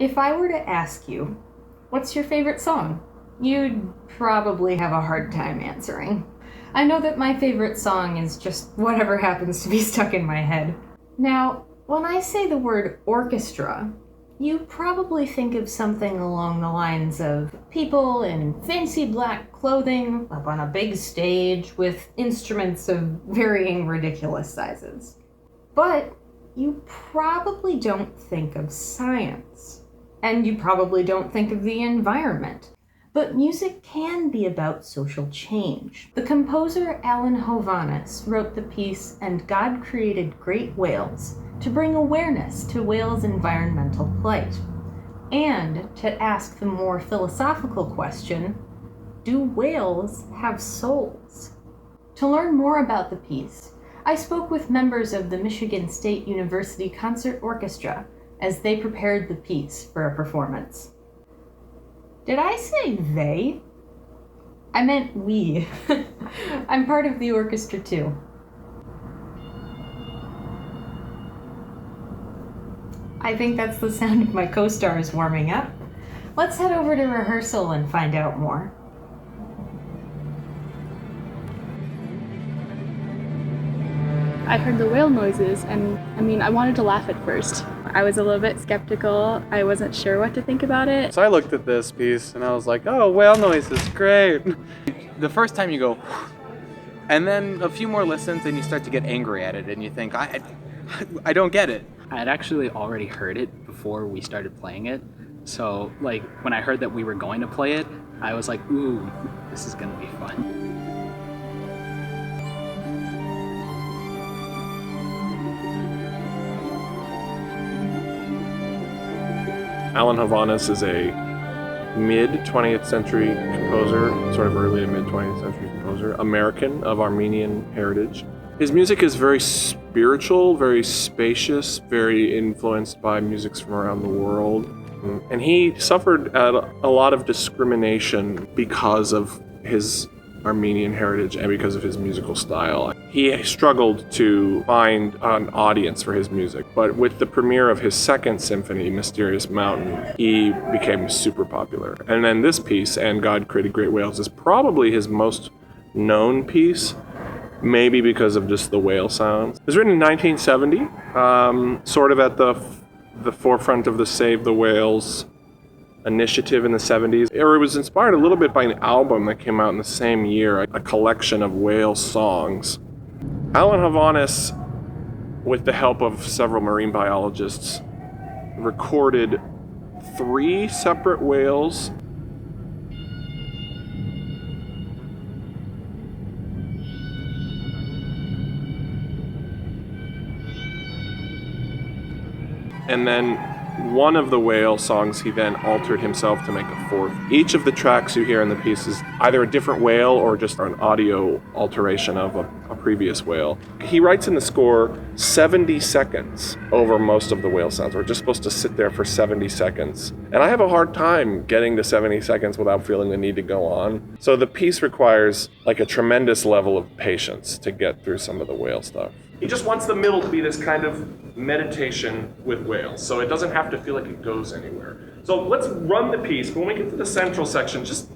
If I were to ask you, what's your favorite song? You'd probably have a hard time answering. I know that my favorite song is just whatever happens to be stuck in my head. Now, when I say the word orchestra, you probably think of something along the lines of people in fancy black clothing up on a big stage with instruments of varying ridiculous sizes. But you probably don't think of science. And you probably don't think of the environment. But music can be about social change. The composer Alan Hovhaness wrote the piece "And God Created Great Whales" to bring awareness to whales' environmental plight, and to ask the more philosophical question, do whales have souls? To learn more about the piece, I spoke with members of the Michigan State University Concert Orchestra as they prepared the piece for a performance. Did I say they? I meant we. I'm part of the orchestra too. I think that's the sound of my co-stars warming up. Let's head over to rehearsal and find out more. I heard the whale noises, and I wanted to laugh at first. I was a little bit skeptical. I wasn't sure what to think about it. So I looked at this piece and I was like, oh, whale noises, great. The first time you go, and then a few more listens and you start to get angry at it and you think, I don't get it. I had actually already heard it before we started playing it. So when I heard that we were going to play it, I was like, ooh, this is gonna be fun. Alan Hovhaness is a mid-20th century composer, sort of early to mid-20th century composer, American of Armenian heritage. His music is very spiritual, very spacious, very influenced by musics from around the world. And he suffered a lot of discrimination because of his Armenian heritage and because of his musical style. He struggled to find an audience for his music, but with the premiere of his second symphony, Mysterious Mountain, he became super popular. And then this piece, "And God Created Great Whales," is probably his most known piece, maybe because of just the whale sounds. It was written in 1970, sort of at the forefront of the Save the Whales initiative in the 70s. It was inspired a little bit by an album that came out in the same year, a collection of whale songs. Alan Hovhaness, with the help of several marine biologists, recorded 3 separate whales. And then one of the whale songs he then altered himself to make a 4th. Each of the tracks you hear in the piece is either a different whale or just an audio alteration of a previous whale. He writes in the score 70 seconds over most of the whale sounds. We're just supposed to sit there for 70 seconds. And I have a hard time getting to 70 seconds without feeling the need to go on. So the piece requires a tremendous level of patience to get through some of the whale stuff. He just wants the middle to be this kind of meditation with whales, so it doesn't have to feel like it goes anywhere. So let's run the piece, but when we get to the central section, just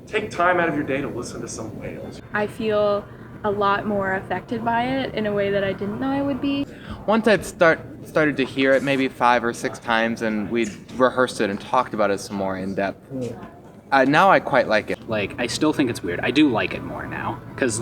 take time out of your day to listen to some whales. I feel a lot more affected by it in a way that I didn't know I would be. Once I'd started to hear it maybe 5 or 6 times and we'd rehearsed it and talked about it some more in depth, now I quite like it. I still think it's weird. I do like it more now, because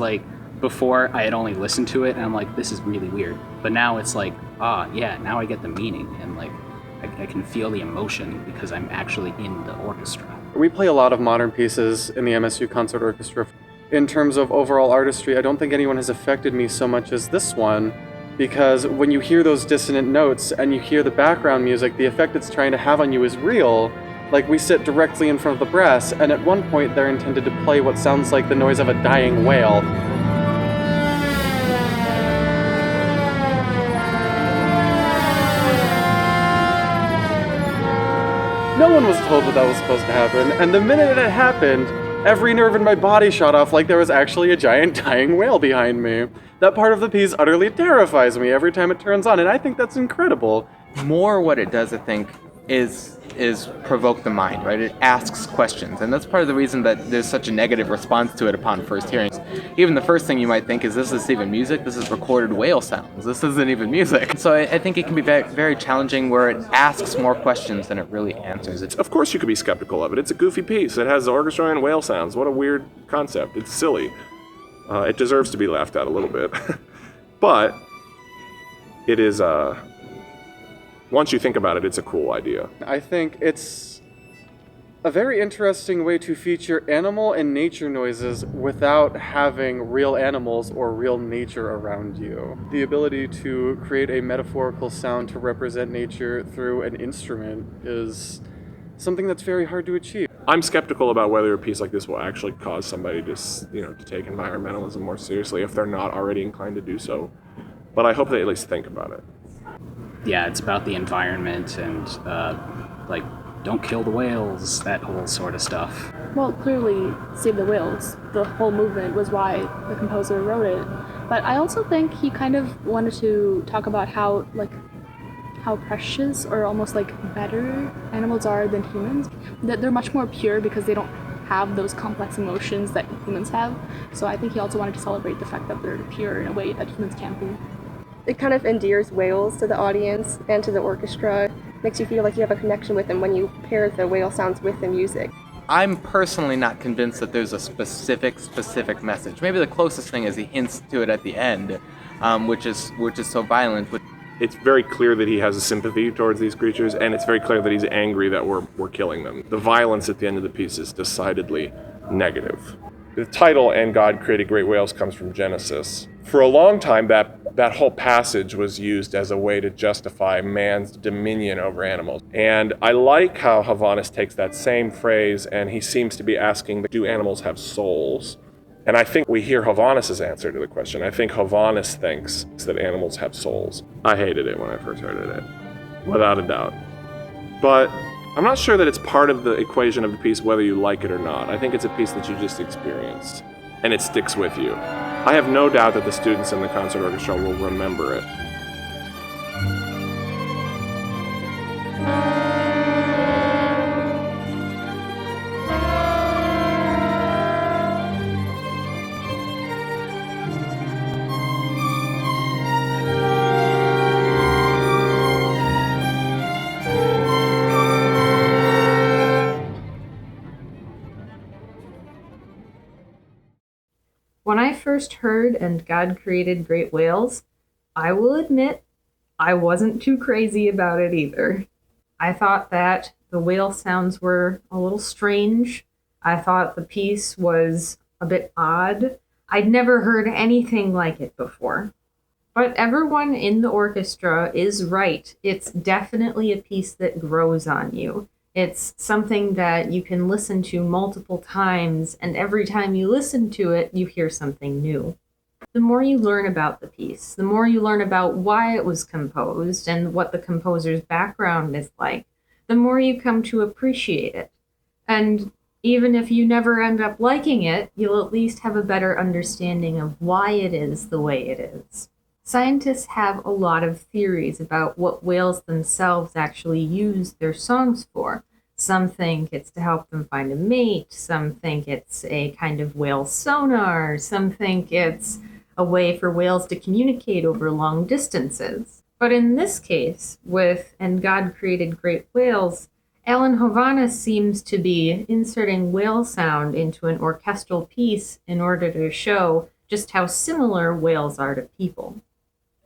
before I had only listened to it and I'm like, this is really weird. But now it's yeah, now I get the meaning and I can feel the emotion because I'm actually in the orchestra. We play a lot of modern pieces in the MSU Concert Orchestra. In terms of overall artistry, I don't think anyone has affected me so much as this one, because when you hear those dissonant notes and you hear the background music, the effect it's trying to have on you is real. We sit directly in front of the brass, and at one point they're intended to play what sounds like the noise of a dying whale. No one was told that was supposed to happen, and the minute it happened, every nerve in my body shot off like there was actually a giant dying whale behind me. That part of the piece utterly terrifies me every time it turns on, and I think that's incredible. More what it does, I think, is provoke the mind, right? It asks questions, and that's part of the reason that there's such a negative response to it upon first hearing. Even the first thing you might think is, this is even music? This is recorded whale sounds. This isn't even music. So I think it can be very, very challenging, where it asks more questions than it really answers. Of course you could be skeptical of it. It's a goofy piece. It has orchestra and whale sounds. What a weird concept. It's silly. It deserves to be laughed at a little bit. But it is, once you think about it, it's a cool idea. I think it's a very interesting way to feature animal and nature noises without having real animals or real nature around you. The ability to create a metaphorical sound to represent nature through an instrument is something that's very hard to achieve. I'm skeptical about whether a piece like this will actually cause somebody to take environmentalism more seriously if they're not already inclined to do so. But I hope they at least think about it. Yeah, it's about the environment and like, don't kill the whales, that whole sort of stuff. Well, clearly, Save the Whales, the whole movement, was why the composer wrote it. But I also think he kind of wanted to talk about how precious or almost like better animals are than humans. That they're much more pure because they don't have those complex emotions that humans have. So I think he also wanted to celebrate the fact that they're pure in a way that humans can't be. It kind of endears whales to the audience and to the orchestra. Makes you feel like you have a connection with them when you pair the whale sounds with the music. I'm personally not convinced that there's a specific message. Maybe the closest thing is he hints to it at the end, which is so violent. It's very clear that he has a sympathy towards these creatures, and it's very clear that he's angry that we're killing them. The violence at the end of the piece is decidedly negative. The title, "And God Created Great Whales," comes from Genesis. For a long time, that whole passage was used as a way to justify man's dominion over animals. And I like how Havanis takes that same phrase, and he seems to be asking, do animals have souls? And I think we hear Havanis' answer to the question. I think Havanis thinks that animals have souls. I hated it when I first heard it, without a doubt. But I'm not sure that it's part of the equation of the piece whether you like it or not. I think it's a piece that you just experience, and it sticks with you. I have no doubt that the students in the concert orchestra will remember it. When I first heard "And God Created Great Whales," I will admit I wasn't too crazy about it either. I thought that the whale sounds were a little strange. I thought the piece was a bit odd. I'd never heard anything like it before. But everyone in the orchestra is right. It's definitely a piece that grows on you. It's something that you can listen to multiple times, and every time you listen to it, you hear something new. The more you learn about the piece, the more you learn about why it was composed and what the composer's background is like, the more you come to appreciate it. And even if you never end up liking it, you'll at least have a better understanding of why it is the way it is. Scientists have a lot of theories about what whales themselves actually use their songs for. Some think it's to help them find a mate, some think it's a kind of whale sonar, some think it's a way for whales to communicate over long distances. But in this case, with "And God Created Great Whales," Alan Hovannes seems to be inserting whale sound into an orchestral piece in order to show just how similar whales are to people.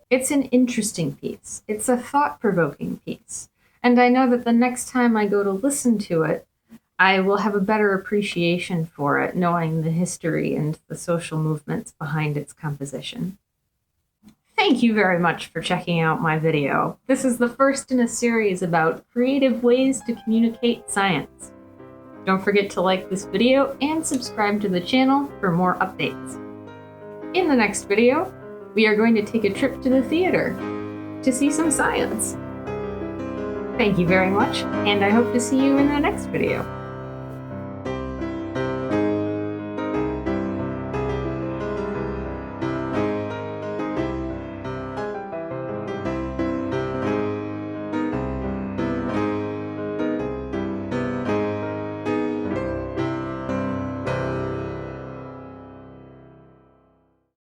It's an interesting piece. It's a thought-provoking piece. And I know that the next time I go to listen to it, I will have a better appreciation for it, knowing the history and the social movements behind its composition. Thank you very much for checking out my video. This is the first in a series about creative ways to communicate science. Don't forget to like this video and subscribe to the channel for more updates. In the next video, we are going to take a trip to the theater to see some science. Thank you very much, and I hope to see you in the next video.